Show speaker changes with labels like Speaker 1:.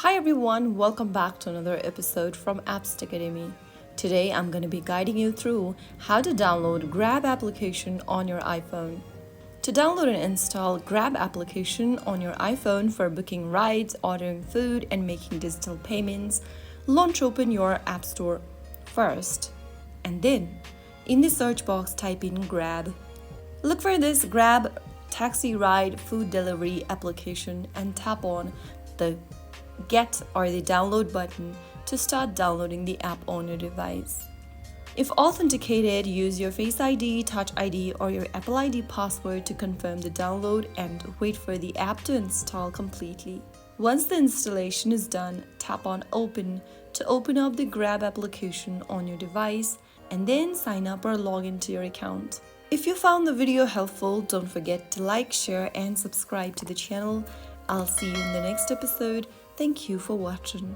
Speaker 1: Hi everyone, welcome back to another episode from Apps Academy. Today I'm going to be guiding you through how to download Grab application on your iPhone. To download and install Grab application on your iPhone for booking rides, ordering food, and making digital payments, launch open your App Store first. And then, in the search box, type in Grab. Look for this Grab taxi ride food delivery application and tap on the Get or the download button to start downloading the app on your device. If authenticated, use your Face ID, Touch ID, or your Apple ID password to confirm the download and wait for the app to install completely. Once the installation is done, tap on Open to open up the Grab application on your device and then sign up or log into your account. If you found the video helpful, don't forget to like, share, and subscribe to the channel. I'll see you in the next episode. Thank you for watching.